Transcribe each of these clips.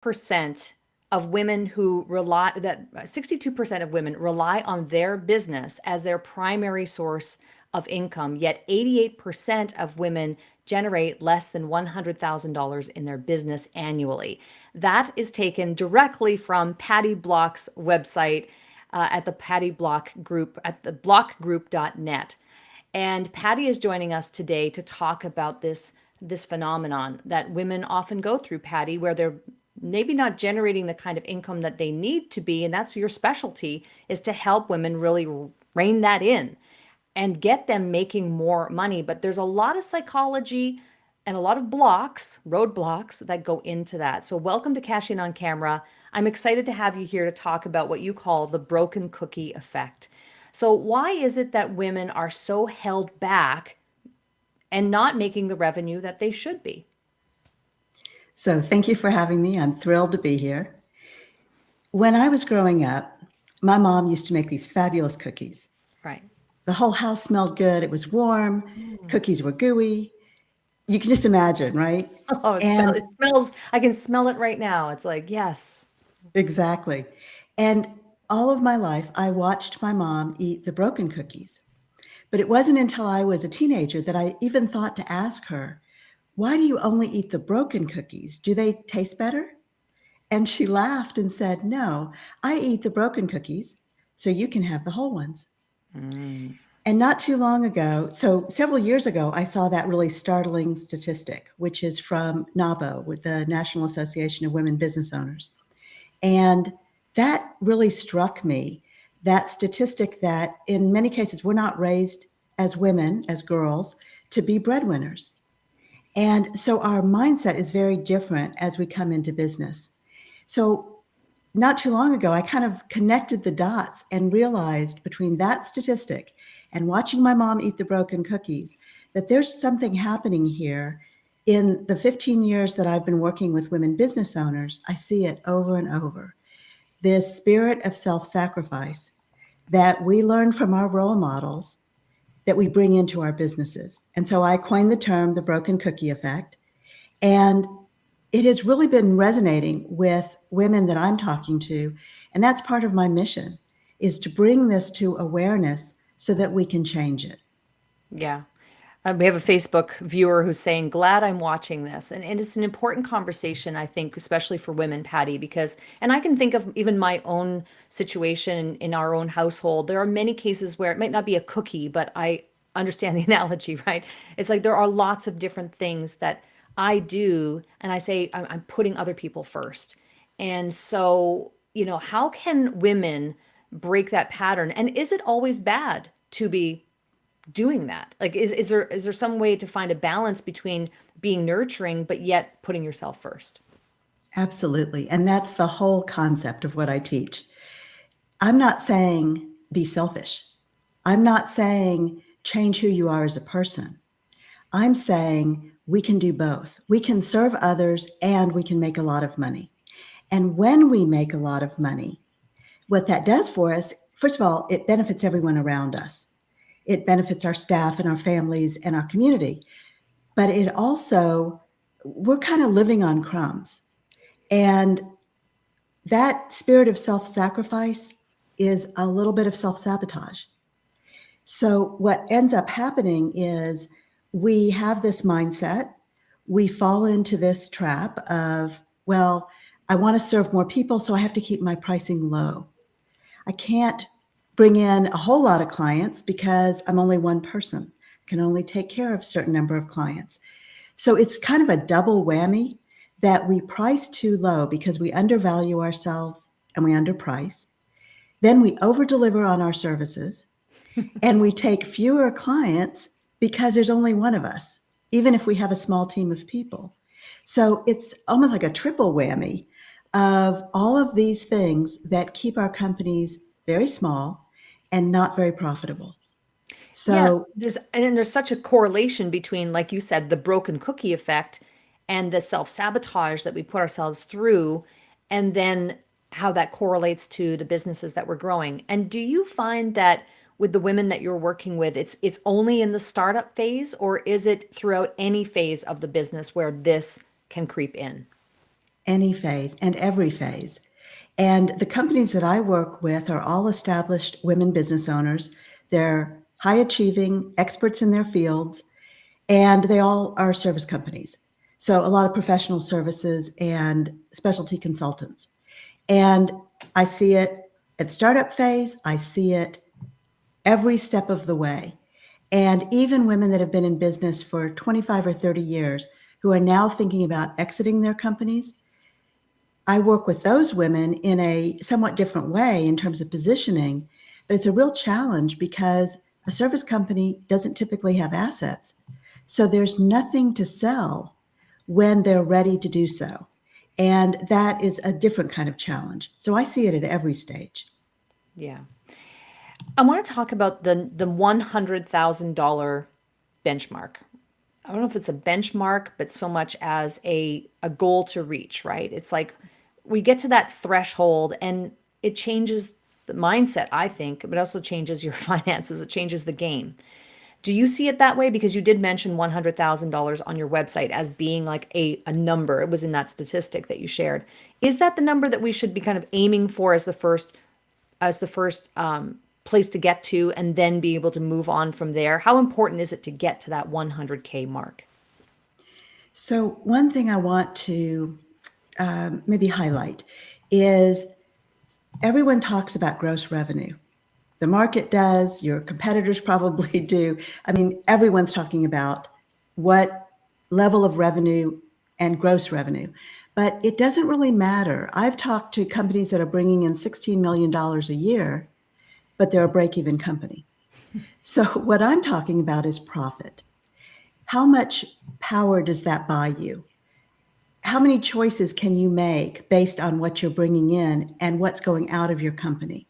62% of women who rely that 62% of women rely on their business as their primary source of income, yet 88% of women generate less than $100,000 in their business annually. That is taken directly from Patty Block's website at the Patty Block group at the blockgroup.net. And Patty is joining us today to talk about this phenomenon that women often go through, Patty, where they're maybe not generating the kind of income that they need to be. And that's your specialty, is to help women really rein that in and get them making more money. But there's a lot of psychology and a lot of roadblocks that go into that. So welcome to Cash In on Camera. I'm excited to have you here to talk about what you call the broken cookie effect. So why is it that women are so held back and not making the revenue that they should be? So thank you for having me. I'm thrilled to be here. When I was growing up, my mom used to make these fabulous cookies. Right. The whole house smelled good. It was warm. Cookies were gooey. You can just imagine, right? Oh, And it smells, I can smell it right now. It's like, yes. exactly. And all of my life, I watched my mom eat the broken cookies. But it wasn't until I was a teenager that I even thought to ask her, why do you only eat the broken cookies? Do they taste better? And she laughed and said, no, I eat the broken cookies so you can have the whole ones. Mm. And not too long ago, so several years ago, I saw that really startling statistic, which is from NABO, with the National Association of Women Business Owners. And that really struck me, that statistic that in many cases, we're not raised as women, as girls, to be breadwinners. And so our mindset is very different as we come into business. So not too long ago, I kind of connected the dots and realized between that statistic and watching my mom eat the broken cookies that there's something happening here. In the 15 years that I've been working with women business owners, I see it over and over. This spirit of self-sacrifice that we learn from our role models that we bring into our businesses. And so I coined the term the broken cookie effect. And it has really been resonating with women that I'm talking to. And that's part of my mission, is to bring this to awareness so that we can change it. Yeah. We have a Facebook viewer who's saying, glad I'm watching this. And it's an important conversation, I think, especially for women, Patty, because, and I can think of even my own situation in our own household. There are many cases where it might not be a cookie, but I understand the analogy, right? It's like there are lots of different things that I do, and I say I'm putting other people first. And so, how can women break that pattern? And is it always bad to be doing that? Like, is there some way to find a balance between being nurturing but yet putting yourself first? Absolutely. And that's the whole concept of what I teach. I'm not saying be selfish. I'm not saying change who you are as a person. I'm saying we can do both. We can serve others and we can make a lot of money. And when we make a lot of money, what that does for us, first of all, it benefits everyone around us. It benefits our staff and our families and our community. But it also, we're kind of living on crumbs. And that spirit of self-sacrifice is a little bit of self-sabotage. So what ends up happening is we have this mindset, we fall into this trap of, well, I want to serve more people, so I have to keep my pricing low. I can't bring in a whole lot of clients because I'm only one person, can only take care of a certain number of clients. So it's kind of a double whammy that we price too low because we undervalue ourselves and we underprice. Then we over-deliver on our services and we take fewer clients because there's only one of us, even if we have a small team of people. So it's almost like a triple whammy of all of these things that keep our companies very small and not very profitable. Yeah, So there's such a correlation between, like you said, the broken cookie effect and the self-sabotage that we put ourselves through, and then how that correlates to the businesses that we're growing. And do you find that with the women that you're working with, it's only in the startup phase, or is it throughout any phase of the business where this can creep in? any phase and every phase. And the companies that I work with are all established women business owners. They're high achieving experts in their fields, and they all are service companies. So a lot of professional services and specialty consultants. And I see it at the startup phase, I see it every step of the way. And even women that have been in business for 25 or 30 years who are now thinking about exiting their companies, I work with those women in a somewhat different way in terms of positioning, but it's a real challenge because a service company doesn't typically have assets. So there's nothing to sell when they're ready to do so. And that is a different kind of challenge. So I see it at every stage. Yeah. I want to talk about the $100,000 benchmark. I don't know if it's a benchmark, but so much as a goal to reach, right? It's like we get to that threshold and it changes the mindset, I think, but also changes your finances. It changes the game. Do you see it that way? Because you did mention $100,000 on your website as being like a number. It was in that statistic that you shared. Is that the number that we should be kind of aiming for as the first place to get to, and then be able to move on from there? How important is it to get to that 100K mark? So, one thing I want to maybe highlight is everyone talks about gross revenue. The market does, your competitors probably do. I mean, everyone's talking about what level of revenue and gross revenue, but it doesn't really matter. I've talked to companies that are bringing in $16 million a year, but they're a break even company. So, what I'm talking about is profit. How much power does that buy you? How many choices can you make based on what you're bringing in and what's going out of your company?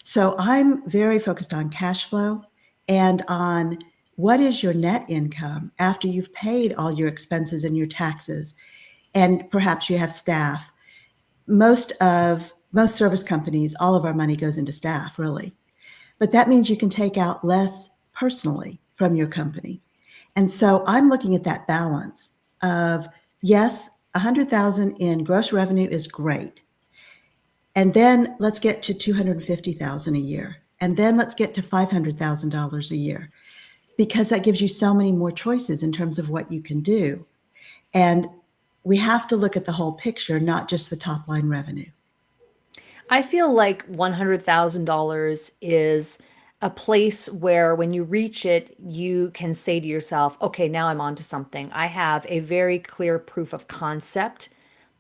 So I'm very focused on cash flow and on what is your net income after you've paid all your expenses and your taxes, and perhaps you have staff. Most service companies, all of our money goes into staff, really. But that means you can take out less personally from your company. And so I'm looking at that balance of, yes, 100,000 in gross revenue is great. And then let's get to 250,000 a year. And then let's get to $500,000 a year, because that gives you so many more choices in terms of what you can do. And we have to look at the whole picture, not just the top line revenue. I feel like $100,000 is a place where when you reach it, you can say to yourself, okay, now I'm on to something. I have a very clear proof of concept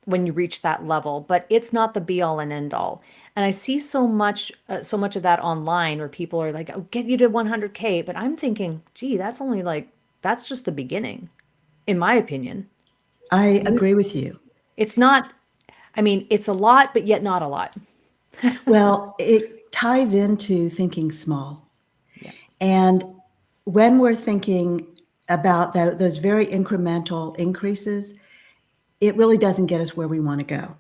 when you reach that level, but it's not the be all and end all. And I see so much of that online where people are like, "Oh, get you to 100K," but I'm thinking, gee, that's only like that's just the beginning, in my opinion. I You, agree with you. it's not. I mean, it's a lot, but yet not a lot. Well, it ties into thinking small. Yeah. And when we're thinking about those very incremental increases, it really doesn't get us where we want to go.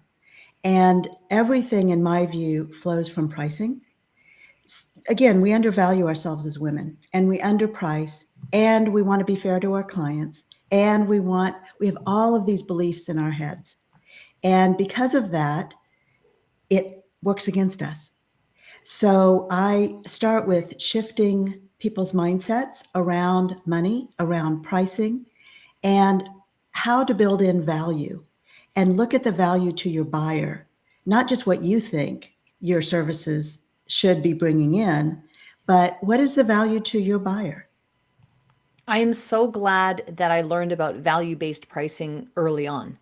And everything, in my view, flows from pricing. Again, we undervalue ourselves as women, and we underprice, and we want to be fair to our clients, and we have all of these beliefs in our heads. And because of that, it works against us. So I start with shifting people's mindsets around money, around pricing, and how to build in value, and look at the value to your buyer, not just what you think your services should be bringing in, but what is the value to your buyer? I am so glad that I learned about value-based pricing early on,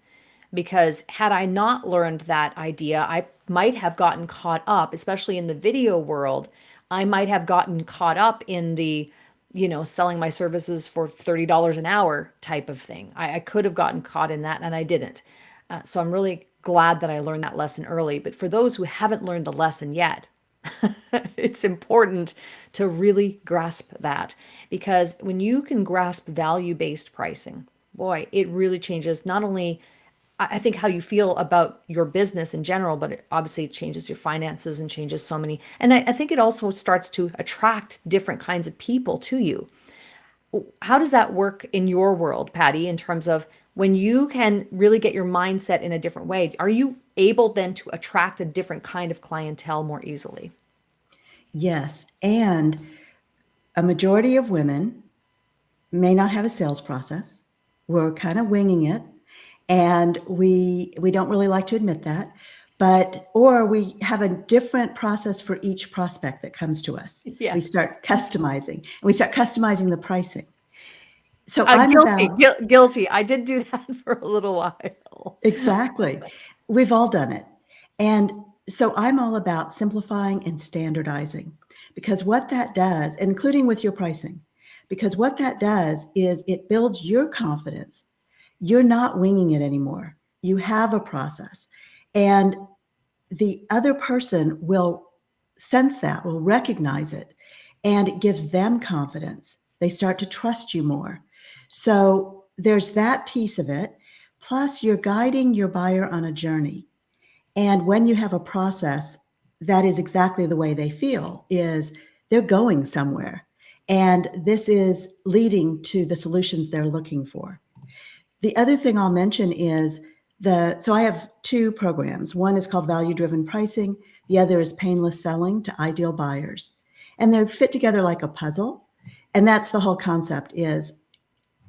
because had I not learned that idea, I might have gotten caught up, especially in the video world. I might have gotten caught up in the, selling my services for $30 an hour type of thing. I could have gotten caught in that and I didn't. So I'm really glad that I learned that lesson early. But for those who haven't learned the lesson yet, it's important to really grasp that, because when you can grasp value-based pricing, boy, it really changes not only I think how you feel about your business in general, but it obviously changes your finances and changes so many. And I think it also starts to attract different kinds of people to you. How does that work in your world, Patty, in terms of when you can really get your mindset in a different way, are you able then to attract a different kind of clientele more easily? Yes. And a majority of women may not have a sales process. We're kind of winging it. And we don't really like to admit that. But, or we have a different process for each prospect that comes to us. We Yes. start customizing, and we start customizing the pricing. So I'm I'm guilty. about Guilty. I did do that for a little while. exactly. We've all done it. And so I'm all about simplifying and standardizing because what that does, including with your pricing, because what that does is it builds your confidence. You're not winging it anymore. You have a process. And the other person will sense that, will recognize it, and it gives them confidence. They start to trust you more. So there's that piece of it. Plus, you're guiding your buyer on a journey. And when you have a process, that is exactly the way they feel, is they're going somewhere. And this is leading to the solutions they're looking for. The other thing I'll mention is so I have two programs. One is called Value Driven Pricing. The other is Painless Selling to Ideal Buyers. And they're fit together like a puzzle. And that's the whole concept is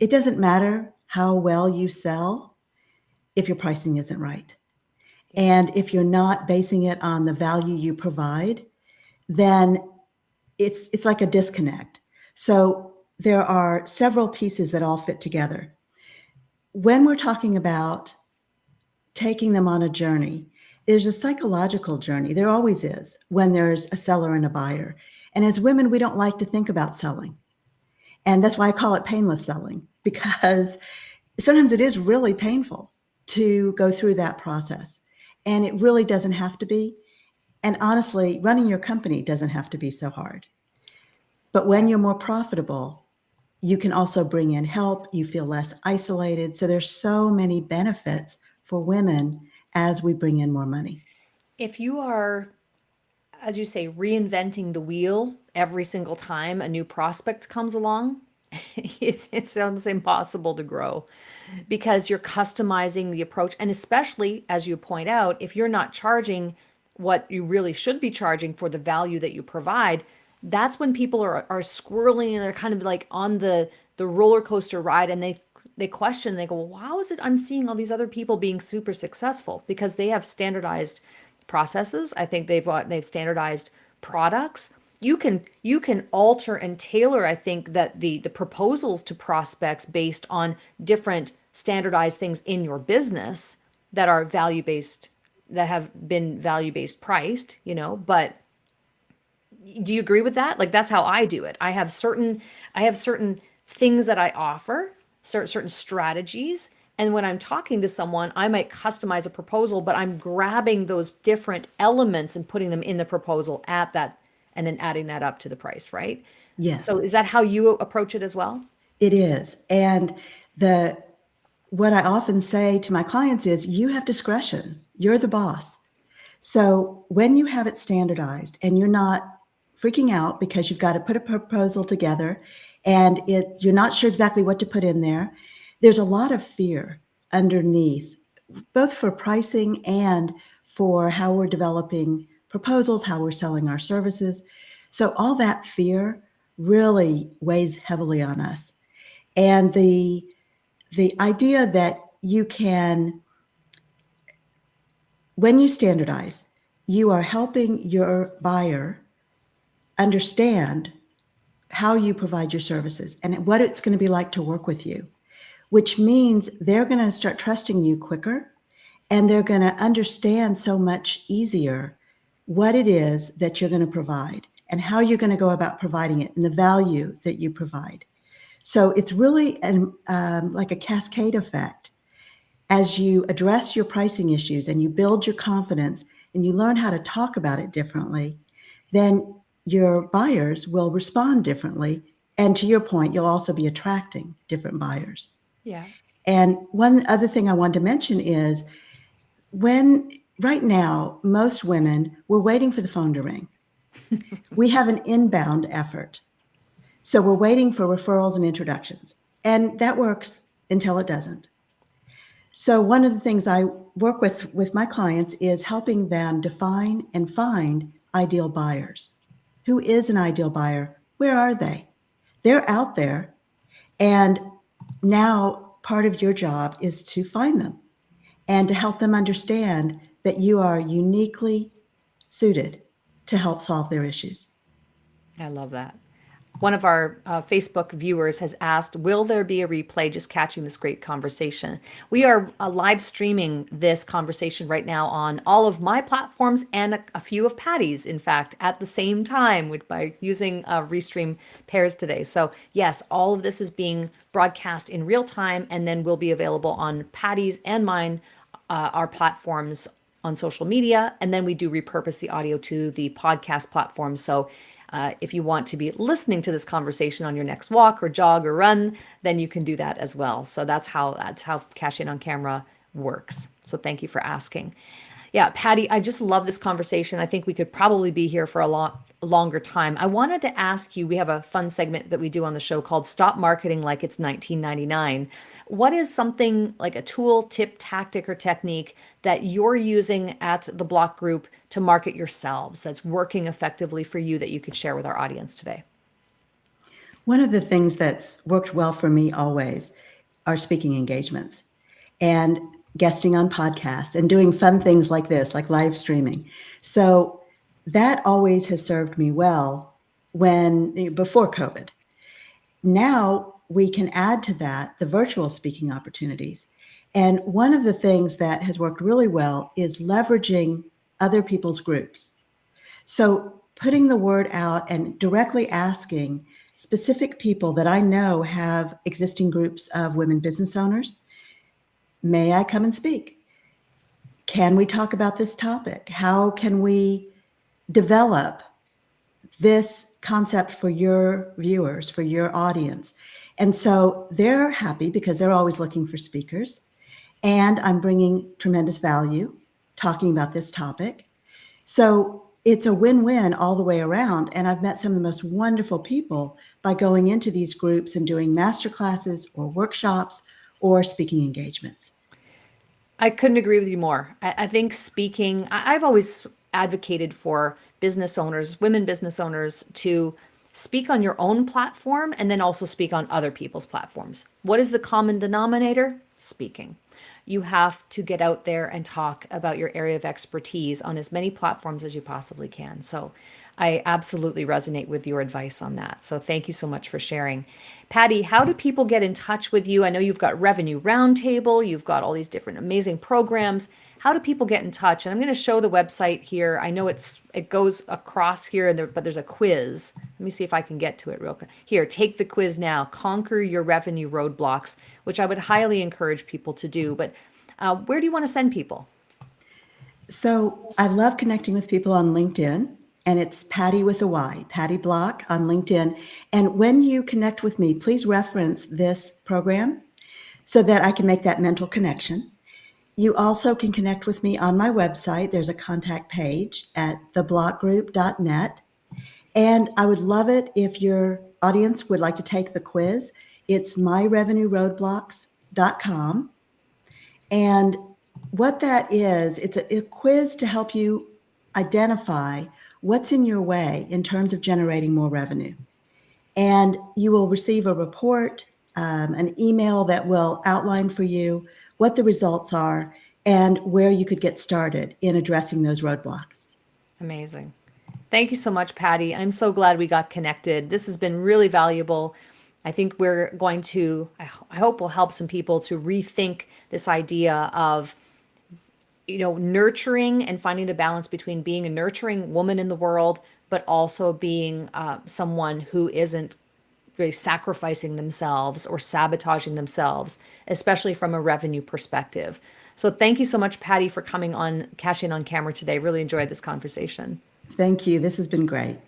it doesn't matter how well you sell if your pricing isn't right. And if you're not basing it on the value you provide, then it's like a disconnect. So there are several pieces that all fit together. When we're talking about taking them on a journey, there's a psychological journey. There always is when there's a seller and a buyer. And as women, we don't like to think about selling. And that's why I call it painless selling, because sometimes it is really painful to go through that process. And it really doesn't have to be. And honestly, running your company doesn't have to be so hard. But when you're more profitable, you can also bring in help. You feel less isolated. So there's so many benefits for women as we bring in more money. If you are, as you say, reinventing the wheel every single time a new prospect comes along, it's almost impossible to grow because you're customizing the approach. And especially, as you point out, if you're not charging what you really should be charging for the value that you provide, that's when people are squirreling and they're kind of like on the roller coaster ride and they question, they go, well, how is it I'm seeing all these other people being super successful? Because they have standardized processes. I think they've standardized products. You can alter and tailor, I think, that the proposals to prospects based on different standardized things in your business that are value based, that have been value based priced, but do you agree with that? Like that's how I do it. I have certain things that I offer, certain strategies, and when I'm talking to someone, I might customize a proposal, but I'm grabbing those different elements and putting them in the proposal at that and then adding that up to the price, right? So Yes, is that how you approach it as well? it is. And the what I often say to my clients is you have discretion. You're the boss. So when you have it standardized and you're not freaking out because you've got to put a proposal together and you're not sure exactly what to put in there, there's a lot of fear underneath, both for pricing and for how we're developing proposals, how we're selling our services. So all that fear really weighs heavily on us. And the idea that you can, when you standardize, you are helping your buyer understand how you provide your services and what it's going to be like to work with you, which means they're going to start trusting you quicker and they're going to understand so much easier what it is that you're going to provide and how you're going to go about providing it and the value that you provide. So it's really like a cascade effect. As you address your pricing issues and you build your confidence and you learn how to talk about it differently, then your buyers will respond differently. And to your point, you'll also be attracting different buyers. Yeah. And one other thing I wanted to mention is when right now, most women, we're waiting for the phone to ring. We have an inbound effort. So we're waiting for referrals and introductions. And that works until it doesn't. So one of the things I work with my clients is helping them define and find ideal buyers. Who is an ideal buyer? Where are they? They're out there. And now part of your job is to find them and to help them understand that you are uniquely suited to help solve their issues. I love that. One of our Facebook viewers has asked, will there be a replay? Just catching this great conversation. We are live streaming this conversation right now on all of my platforms and a few of Patty's, in fact, at the same time by using RESTREAM pairs today. So yes, all of this is being broadcast in real time and then will be available on Patty's and mine, our platforms on social media. And then we do repurpose the audio to the podcast platform. So if you want to be listening to this conversation on your next walk or jog or run, then you can do that as well. So that's how Cash In on Camera works. So thank you for asking. Yeah, Patty, I just love this conversation. I think we could probably be here for a lot longer time. I wanted to ask you, we have a fun segment that we do on the show called Stop Marketing Like It's 1999. What is something like a tool, tip, tactic, or technique that you're using at the Block Group to market yourselves that's working effectively for you that you could share with our audience today? One of the things that's worked well for me always are speaking engagements and guesting on podcasts and doing fun things like this, like live streaming. So that always has served me well before COVID. Now we can add to that the virtual speaking opportunities. And one of the things that has worked really well is leveraging other people's groups. So putting the word out and directly asking specific people that I know have existing groups of women business owners, may I come and speak? Can we talk about this topic? How can we develop this concept for your viewers, for your audience? And so they're happy because they're always looking for speakers. And I'm bringing tremendous value talking about this topic. So it's a win-win all the way around. And I've met some of the most wonderful people by going into these groups and doing master classes or workshops or speaking engagements. I couldn't agree with you more. I think speaking, I've always advocated for business owners, women business owners, to speak on your own platform and then also speak on other people's platforms. What is the common denominator? Speaking. You have to get out there and talk about your area of expertise on as many platforms as you possibly can. So I absolutely resonate with your advice on that. So thank you so much for sharing. Patty, how do people get in touch with you? I know you've got Revenue Roundtable, you've got all these different amazing programs. How do people get in touch? And I'm going to show the website here. I know it goes across here, but there's a quiz. Let me see if I can get to it real quick. Here, take the quiz now. Conquer your revenue roadblocks, which I would highly encourage people to do. But where do you want to send people? So I love connecting with people on LinkedIn. And it's Patty with a Y, Patty Block on LinkedIn. And when you connect with me, please reference this program so that I can make that mental connection. You also can connect with me on my website. There's a contact page at theblockgroup.net. And I would love it if your audience would like to take the quiz. It's myrevenueroadblocks.com. And what that is, it's a quiz to help you identify what's in your way in terms of generating more revenue. And you will receive a report, an email that will outline for you what the results are and where you could get started in addressing those roadblocks. Amazing. Thank you so much, Patty. I'm so glad we got connected. This has been really valuable. I think we're going to, I hope we'll help some people to rethink this idea of nurturing and finding the balance between being a nurturing woman in the world, but also being someone who isn't really sacrificing themselves or sabotaging themselves, especially from a revenue perspective. So thank you so much, Patty, for coming on Cash In on Camera today. Really enjoyed this conversation. Thank you. This has been great.